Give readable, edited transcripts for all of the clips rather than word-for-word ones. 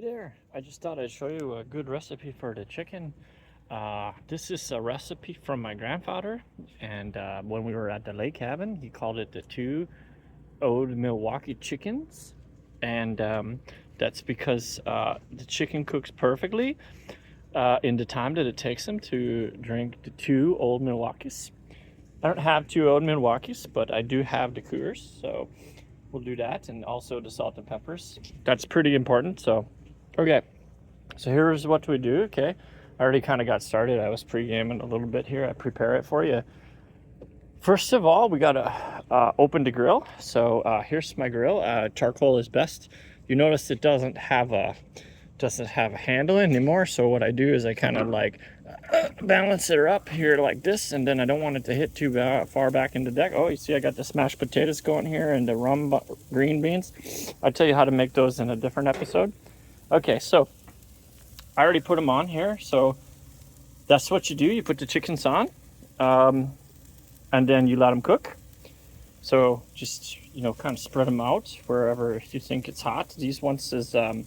Hey there, I just thought I'd show you a good recipe for the chicken. This is a recipe from my grandfather, and when we were at the lake cabin, he called it the two old Milwaukee chickens. And that's because the chicken cooks perfectly in the time that it takes them to drink the two old Milwaukees. I don't have two old Milwaukees, but I do have the Coors, so we'll do that, and also the salt and peppers. That's pretty important, so okay. So here's what we do, okay? I already kind of got started. I was pre-gaming a little bit here. I prepare it for you. First of all, we gotta open the grill. So here's my grill. Charcoal is best. You notice it doesn't have a handle anymore. So what I do is I kind of like balance it up here like this, and then I don't want it to hit too far back in the deck. Oh, you see, I got the smashed potatoes going here and the green beans. I'll tell you how to make those in a different episode. Okay, so I already put them on here, so that's what you do. You put the chickens on, and then you let them cook. So just, kind of spread them out wherever you think it's hot. These ones is a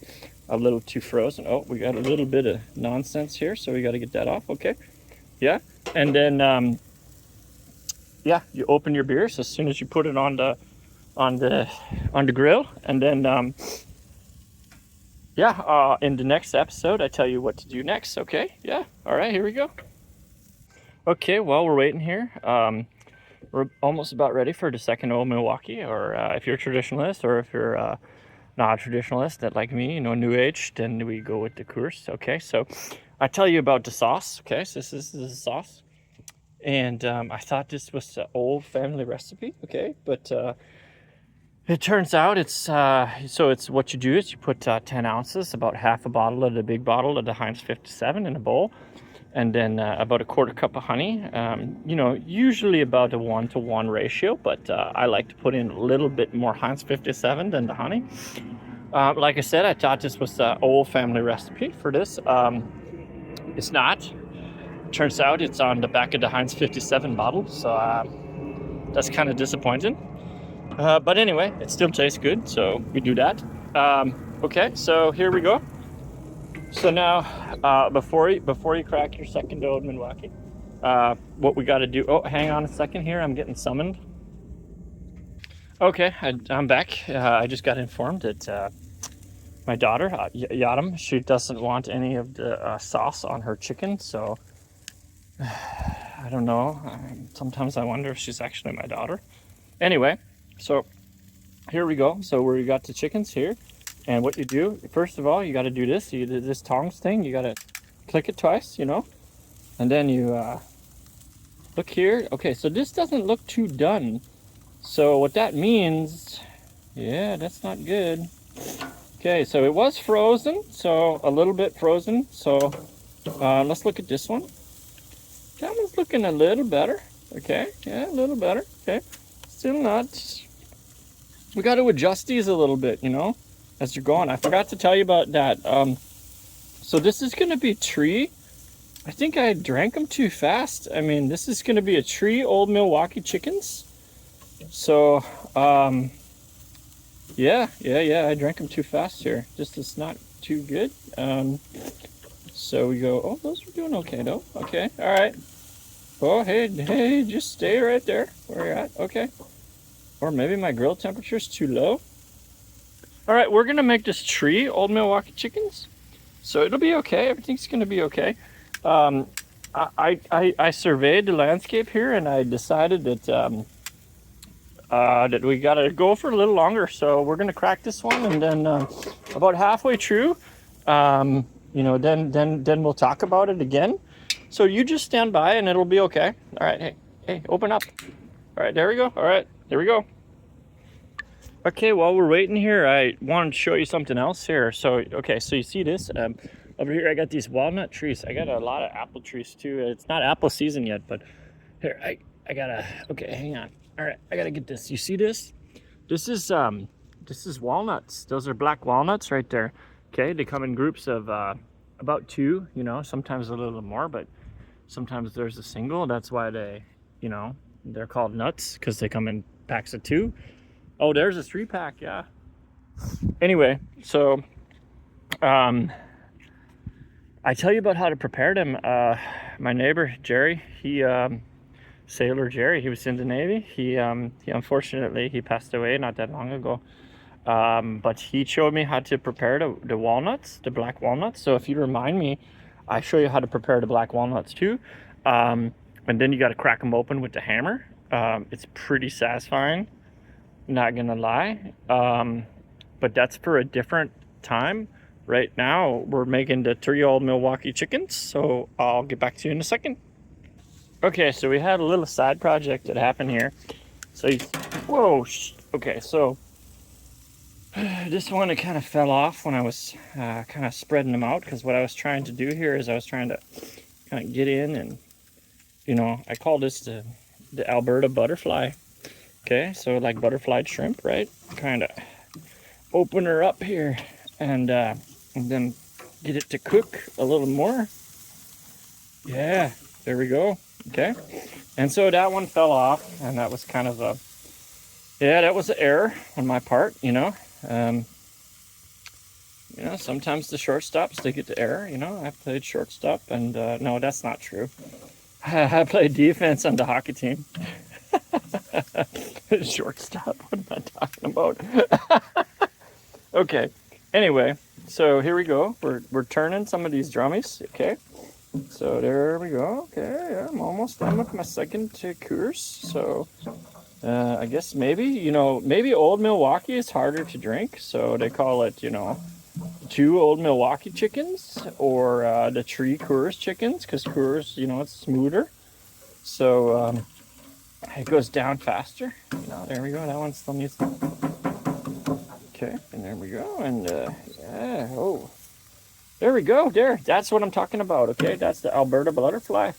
little too frozen. Oh, we got a little bit of nonsense here, so we got to get that off. Okay, yeah, and then you open your beers as soon as you put it on the grill, and then in the next episode, I tell you what to do next, okay? Yeah, all right, here we go. Okay, while we're waiting here, we're almost about ready for the second old Milwaukee, or if you're a traditionalist, or if you're not a traditionalist, that like me, new age, then we go with the Coors, okay? So I tell you about the sauce, okay? So this is the sauce, and I thought this was an old family recipe, okay? But it turns out it's what you do is you put 10 ounces, about half a bottle of the big bottle of the Heinz 57 in a bowl, and then about a quarter cup of honey. Usually about a 1-to-1 ratio, but I like to put in a little bit more Heinz 57 than the honey. Like I said, I thought this was an old family recipe for this. It's not. Turns out it's on the back of the Heinz 57 bottle, so that's kind of disappointing. But anyway, it still tastes good, so we do that. Okay, so here we go. So now, before you crack your second old Milwaukee, what we got to do... Oh, hang on a second here. I'm getting summoned. Okay, I'm back. I just got informed that my daughter, Yadam, she doesn't want any of the sauce on her chicken, so... I don't know. Sometimes I wonder if she's actually my daughter. Anyway, so here we go. So we got the chickens here, and what you do, first of all, you got to do this. You do this tongs thing. You got to click it twice, and then you look here. Okay, so this doesn't look too done. So what that means, yeah, that's not good. Okay, so it was frozen, so a little bit frozen. So let's look at this one. That one's looking a little better. Okay, yeah, a little better. Okay, still not. We got to adjust these a little bit, as you're going. I forgot to tell you about that. So this is going to be tree. I think I drank them too fast. I mean, this is going to be a tree old Milwaukee chickens. So, yeah, I drank them too fast here. Just it's not too good. So we go, oh, those are doing okay though. Okay, all right. Oh, hey, just stay right there where you're at. Okay. Or maybe my grill temperature is too low. All right, we're gonna make this tree old Milwaukee chickens, so it'll be okay. Everything's gonna be okay. I surveyed the landscape here, and I decided that that we gotta go for a little longer. So we're gonna crack this one, and then about halfway through, then we'll talk about it again. So you just stand by, and it'll be okay. All right, hey, open up. All right, there we go. All right, here we go. Okay, while we're waiting here, I wanted to show you something else here. So, okay, so you see this? Over here, I got these walnut trees. I got a lot of apple trees, too. It's not apple season yet, but here, I gotta... Okay, hang on. All right, I gotta get this. You see this? This is walnuts. Those are black walnuts right there. Okay, they come in groups of about 2, sometimes a little more, but sometimes there's a single. That's why they're called nuts, because they come in packs of 2. Oh, there's a 3-pack, yeah. Anyway, so I tell you about how to prepare them. My neighbor Jerry, Sailor Jerry, he was in the Navy. He unfortunately he passed away not that long ago. But he showed me how to prepare the walnuts, the black walnuts. So if you remind me, I show you how to prepare the black walnuts too. And then you got to crack them open with the hammer. It's pretty satisfying, not gonna lie. But that's for a different time. Right now, we're making the 3-year-old Milwaukee chickens, so I'll get back to you in a second. Okay, so we had a little side project that happened here. So, whoa, okay, so this one, it kind of fell off when I was kind of spreading them out, because what I was trying to do here is I was trying to kind of get in and, I call this the Alberta butterfly. Okay, so like butterflied shrimp, right? Kind of open her up here and then get it to cook a little more. Yeah, there we go. Okay, and so that one fell off, and that was kind of that was an error on my part. Sometimes the shortstops, they get the error. I played shortstop, and no, that's not true. I played defense on the hockey team. Shortstop, what am I talking about? Okay, anyway, so here we go. We're turning some of these drummies, okay? So there we go. Okay, yeah, I'm almost done with my second course. So I guess maybe Old Milwaukee is harder to drink, so they call it 2 Old Milwaukee chickens, or the 3 Coors chickens, because Coors it's smoother, so it goes down faster. There we go. That one still needs to... Okay, and there we go, and yeah, oh, there we go. That's what I'm talking about. Okay, that's the Alberta butterfly.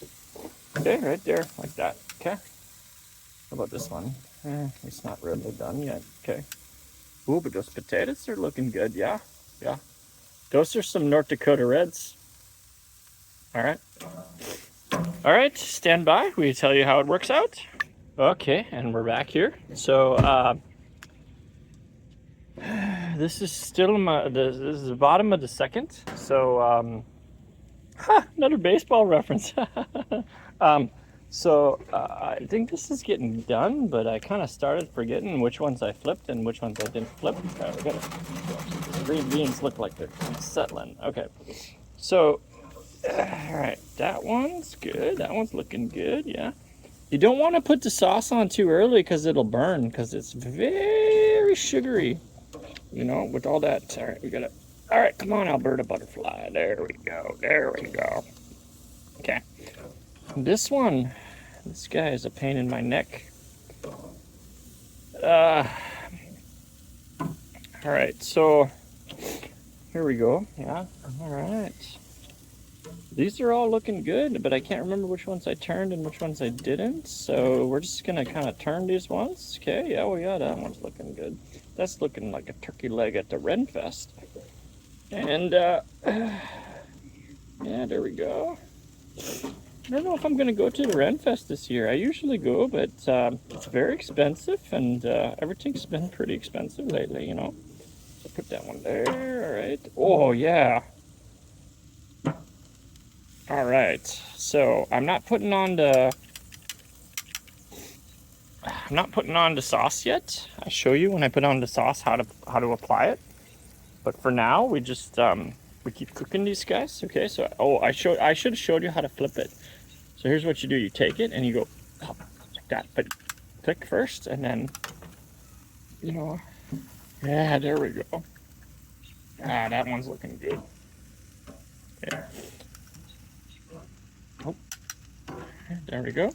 Okay, right there, like that. Okay, how about this one? It's not really done yet. Okay. Ooh, but those potatoes are looking good. Yeah. Those are some North Dakota Reds. All right, stand by. We tell you how it works out. Okay, and we're back here. So this is still this is the bottom of the second. So another baseball reference. So I think this is getting done, but I kind of started forgetting which ones I flipped and which ones I didn't flip. The green beans look like they're settling. Okay, so all right, that one's good. That one's looking good. Yeah. You don't want to put the sauce on too early because it'll burn, because it's very sugary, with all that. All right, all right, come on, Alberta butterfly. There we go. Okay. This guy is a pain in my neck. All right, so here we go. Yeah, all right. These are all looking good, but I can't remember which ones I turned and which ones I didn't. So we're just gonna kind of turn these ones. Okay, yeah, that one's looking good. That's looking like a turkey leg at the Renfest. And yeah, there we go. I don't know if I'm gonna go to the Renfest this year. I usually go, but it's very expensive, and everything's been pretty expensive lately, So put that one there. All right. Oh yeah. All right, so I'm not putting on the sauce yet. I show you when I put on the sauce how to apply it. But for now, we just we keep cooking these guys. Okay, so I should have showed you how to flip it. So here's what you do: you take it and you go up like that, but click first, and then yeah, there we go. That one's looking good. Yeah. There we go.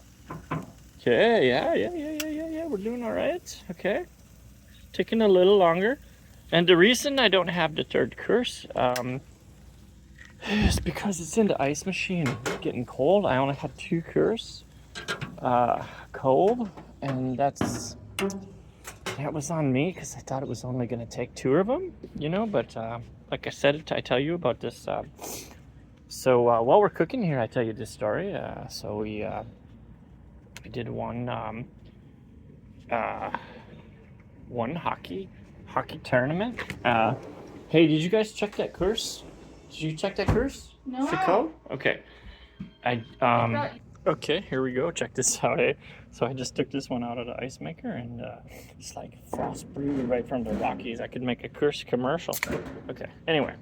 Okay, yeah. We're doing all right. Okay. Taking a little longer. And the reason I don't have the third course is because it's in the ice machine. It's getting cold. I only had 2 courses cold, and that was on me because I thought it was only going to take 2 of them, but like I said, I tell you about this. So while we're cooking here, I tell you this story. So we did one hockey tournament, Hey, did you guys check that course? Did you check that course? No. Foucault? Okay. Okay, here we go. Check this out. Eh? So I just took this one out of the ice maker, and it's like frost brewed right from the Rockies. I could make a course commercial. Okay. Anyway,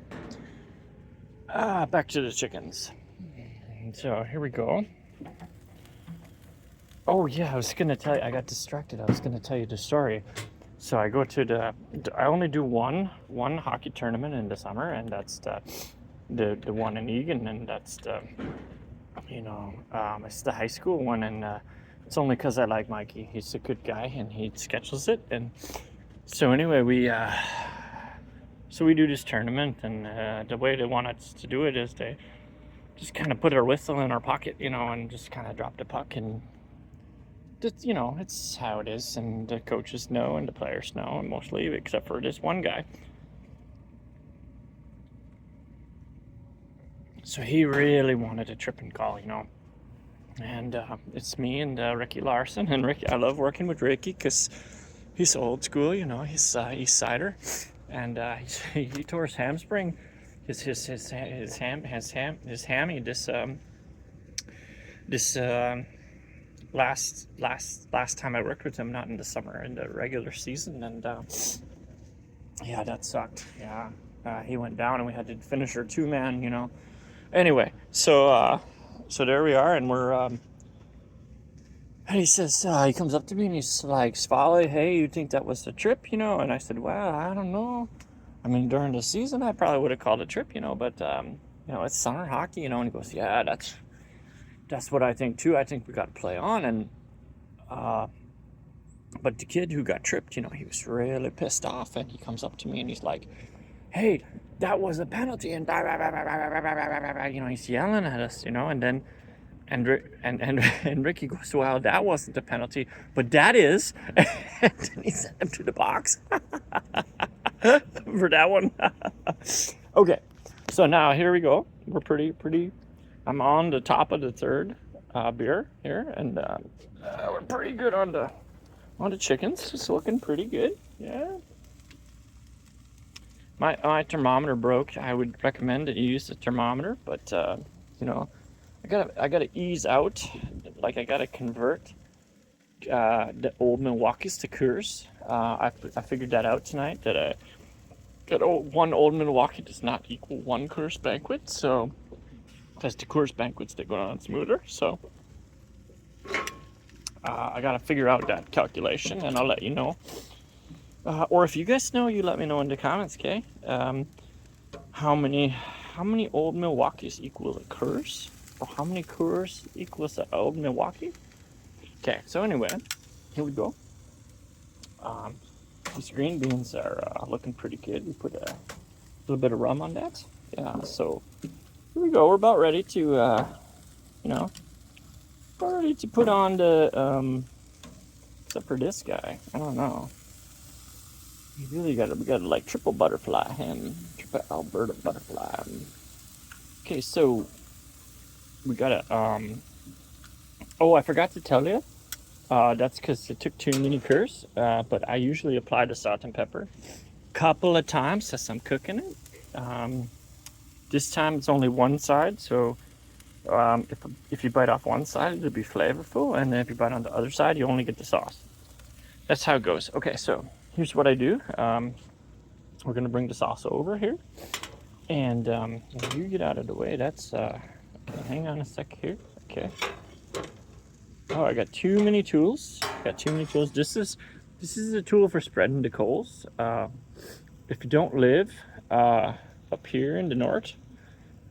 back to the chickens. So here we go. Oh yeah, I was gonna tell you. I got distracted. I was gonna tell you the story. So I go to I only do one hockey tournament in the summer, and that's the one in Egan, and that's the it's the high school one, and it's only because I like Mikey. He's a good guy, and he schedules it, and so anyway, we do this tournament, and the way they want us to do it is they just kind of put our whistle in our pocket, and just kind of drop the puck, and just, it's how it is, and the coaches know, and the players know, and mostly, except for this one guy. So he really wanted a trip and call, and it's me and Ricky Larson, and Ricky. I love working with Ricky because he's old school, he's East Sider, and he tore his hamstring. His hammy this last time I worked with him, not in the summer, in the regular season, and yeah, that sucked. Yeah, he went down, and we had to finish our 2-man. Anyway, so there we are, and we're and he says, he comes up to me and he's like, Svale, hey, you think that was a trip, And I said, well, I don't know. I mean, during the season, I probably would have called it a trip, but, it's summer hockey, And he goes, yeah, that's what I think, too. I think we got to play on. And, but the kid who got tripped, he was really pissed off. And he comes up to me and he's like, hey, that was a penalty. And, blah, blah, blah, blah, blah, blah, blah, blah, blah. He's yelling at us, and then, and Ricky goes, well, that wasn't a penalty, but that is. And then he sent him to the box for that one. Okay, so now here we go. We're pretty. I'm on the top of the third beer here, and we're pretty good on the chickens. It's looking pretty good. Yeah. My thermometer broke. I would recommend that you use the thermometer, but I gotta ease out, like I gotta convert the old Milwaukee's to Coors. I figured that out tonight, that one old Milwaukee does not equal one Coors Banquet, so that's the Coors Banquets that go on smoother. So I gotta figure out that calculation, and I'll let you know. Or if you guys know, you let me know in the comments, okay? How many old Milwaukee's equal a Coors? Or how many Coors equals an old Milwaukee? Okay, so anyway, here we go. These green beans are looking pretty good. We put a little bit of rum on that. Yeah, so here we go. We're about ready to, ready to put on the, except for this guy. I don't know. We gotta like triple butterfly him. Triple Alberta butterfly. Okay, so we gotta, oh, I forgot to tell you, that's because it took too many Coors, but I usually apply the salt and pepper a couple of times as I'm cooking it. This time it's only one side, so if you bite off one side, it'll be flavorful, and then if you bite on the other side, you only get the sauce. That's how it goes. Okay, so here's what I do. We're gonna bring the sauce over here, and when you get out of the way, that's okay, hang on a sec here. Okay. Oh, I got too many tools. This is a tool for spreading the coals. If you don't live up here in the north,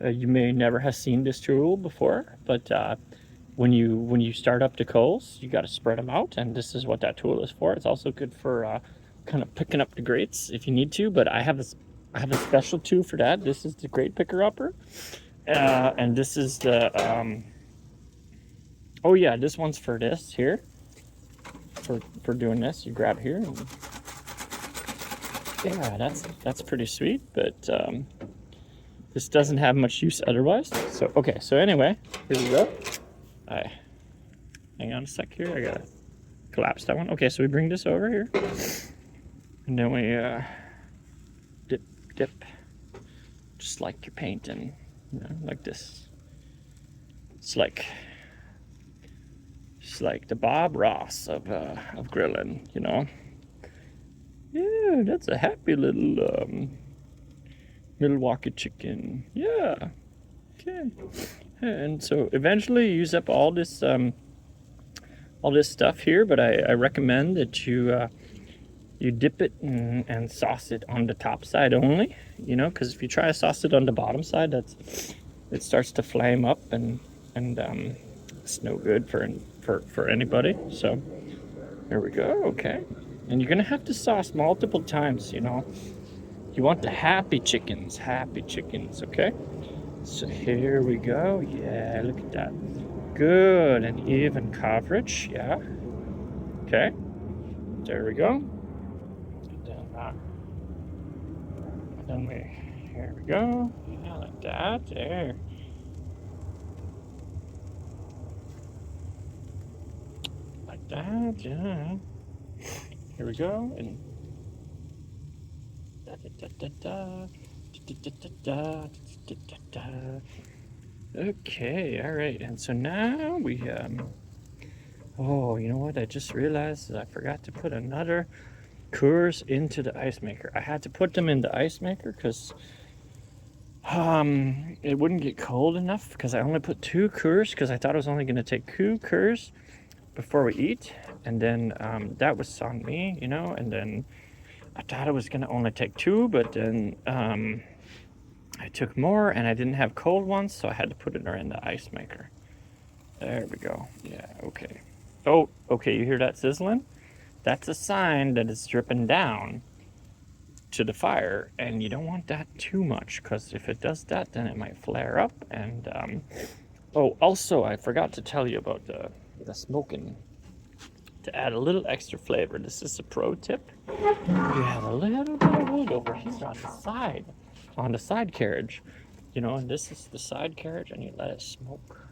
you may never have seen this tool before. But when you start up the coals, you got to spread them out, and this is what that tool is for. It's also good for kind of picking up the grates if you need to. But I have a special tool for that. This is the grate picker upper. And this is the, oh yeah, this one's for this here, for doing this. You grab here, and yeah, that's pretty sweet, but this doesn't have much use otherwise. So, okay, so anyway, here we go. Hang on a sec here, I gotta collapse that one. Okay, so we bring this over here, and then we dip just like you're painting, you know, like this. It's like the Bob Ross of grilling, you know. Yeah, that's a happy little Milwaukee chicken. Yeah. Okay. And so eventually you use up all this stuff here, but I recommend that you dip it and sauce it on the top side only, you know, because if you try to sauce it on the bottom side, it starts to flame up and it's no good for anybody. So there we go. Okay, and you're gonna have to sauce multiple times, you know. You want the happy chickens, okay? So here we go. Yeah, look at that. Good and even coverage. Yeah. Okay. There we go. Here we go. Yeah, like that. There. Like that. Yeah. Here we go. And okay, all right. And so now we oh, you know what? I just realized that I forgot to put another cures into the ice maker. I had to put them in the ice maker because it wouldn't get cold enough, because I only put 2 cures because I thought it was only going to take 2 cures before we eat, and then that was on me, you know. And then I thought it was going to only take 2, but then I took more and I didn't have cold ones, so I had to put it in the ice maker. There we go. Yeah, okay. Oh, okay, you hear that sizzling? That's a sign that it's dripping down to the fire, and you don't want that too much, because if it does that, then it might flare up. And oh, also, I forgot to tell you about the smoking. To add a little extra flavor, this is a pro tip. You have a little bit of wood over here on the side carriage, you know, and this is the side carriage, and you let it smoke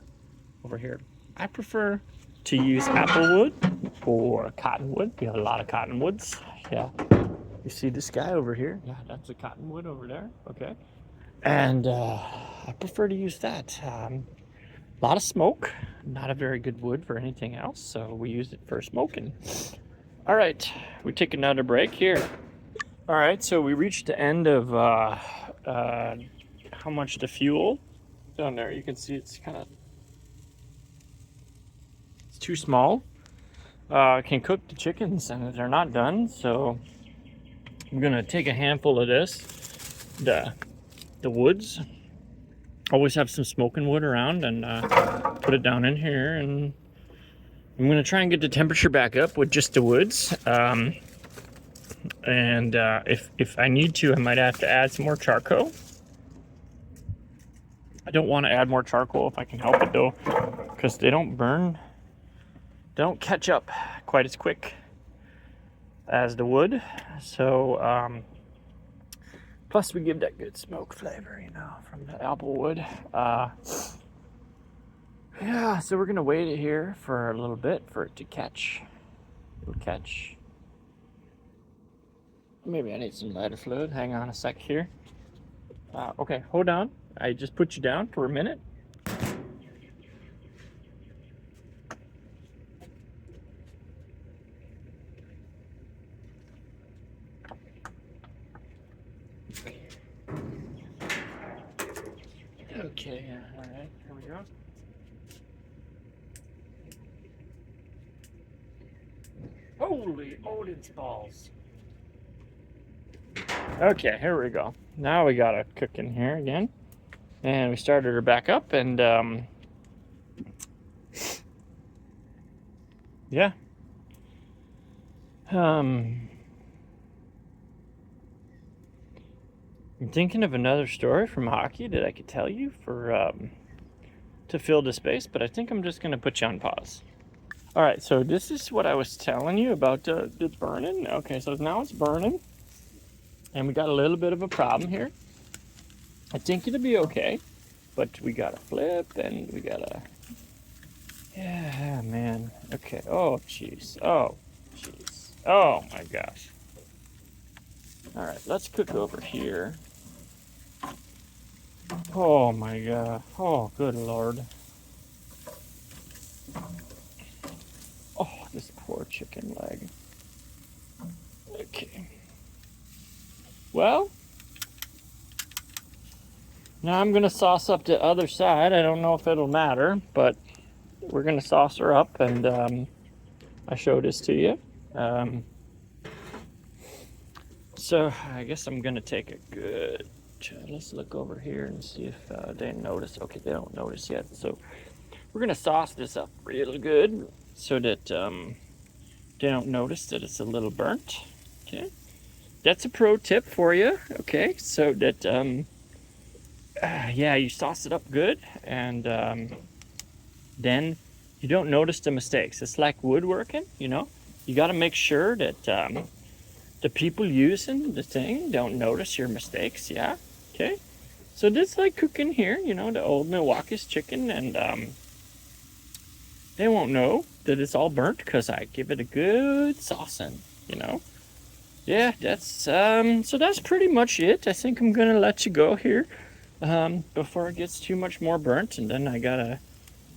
over here. I prefer to use apple wood or cottonwood. We have a lot of cottonwoods. Yeah, you see this guy over here? Yeah, that's a cottonwood over there. Okay, and I prefer to use that. A lot of smoke, not a very good wood for anything else, so we use it for smoking. All right, we take another break here. All right, so we reached the end of how much the fuel down there. You can see it's too small. Can cook the chickens and they're not done, so I'm gonna take a handful of this, the woods. Always have some smoking wood around, and put it down in here, and I'm gonna try and get the temperature back up with just the woods. And if I need to, I might have to add some more charcoal. I don't want to add more charcoal if I can help it though, because they don't burn. They don't catch up quite as quick as the wood. So plus we give that good smoke flavor, you know, from the apple wood. Yeah, so we're gonna wait it here for a little bit for it to catch. It'll catch. Maybe I need some lighter fluid. Hang on a sec here. Okay, hold on. I just put you down for a minute. Okay, all right, here we go. Holy Odin's balls. Okay, here we go. Now we got to cook in here again. And we started her back up, and yeah. I'm thinking of another story from hockey that I could tell you for to fill the space, but I think I'm just gonna put you on pause. All right, so this is what I was telling you about the burning. Okay, so now it's burning, and we got a little bit of a problem here. I think it'll be okay, but we gotta flip, and we gotta. Yeah, man. Okay. Oh, jeez. Oh, jeez. Oh my gosh. All right, let's cook over here. Oh my god. Oh, good lord. Oh, this poor chicken leg. Okay. Well, now I'm gonna sauce up the other side. I don't know if it'll matter, but we're gonna sauce her up, and I showed this to you. So I guess I'm gonna take a good. Let's look over here and see if they notice. Okay, they don't notice yet. So we're gonna sauce this up real good so that they don't notice that it's a little burnt. Okay, that's a pro tip for you. Okay, so that yeah, you sauce it up good, and then you don't notice the mistakes. It's like woodworking, you know. You got to make sure that the people using the thing don't notice your mistakes. Yeah. Okay. So this like cooking here, you know, the old Milwaukee's chicken, and they won't know that it's all burnt because I give it a good saucing, you know. Yeah, that's so that's pretty much it. I think I'm gonna let you go here before it gets too much more burnt, and then I gotta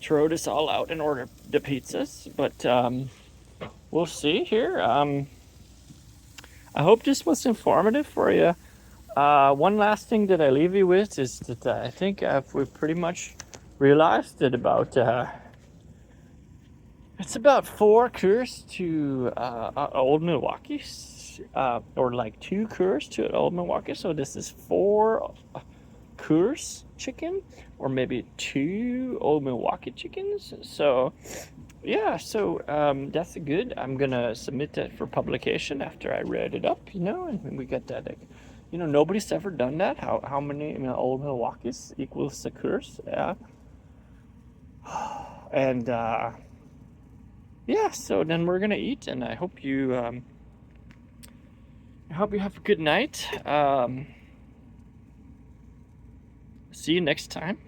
throw this all out and order the pizzas. But we'll see here. I hope this was informative for you. One last thing that I leave you with is that I think we've pretty much realized that about it's about 4 cours to Old Milwaukee, or like 2 cours to Old Milwaukee. So this is 4 cours chicken, or maybe 2 Old Milwaukee chickens. So yeah, so that's good. I'm gonna submit that for publication after I read it up, you know, and we get that. Like, you know, nobody's ever done that. How many, you know, Old Milwaukee's equals a cours? Yeah, and yeah. So then we're gonna eat, and I hope you have a good night. See you next time.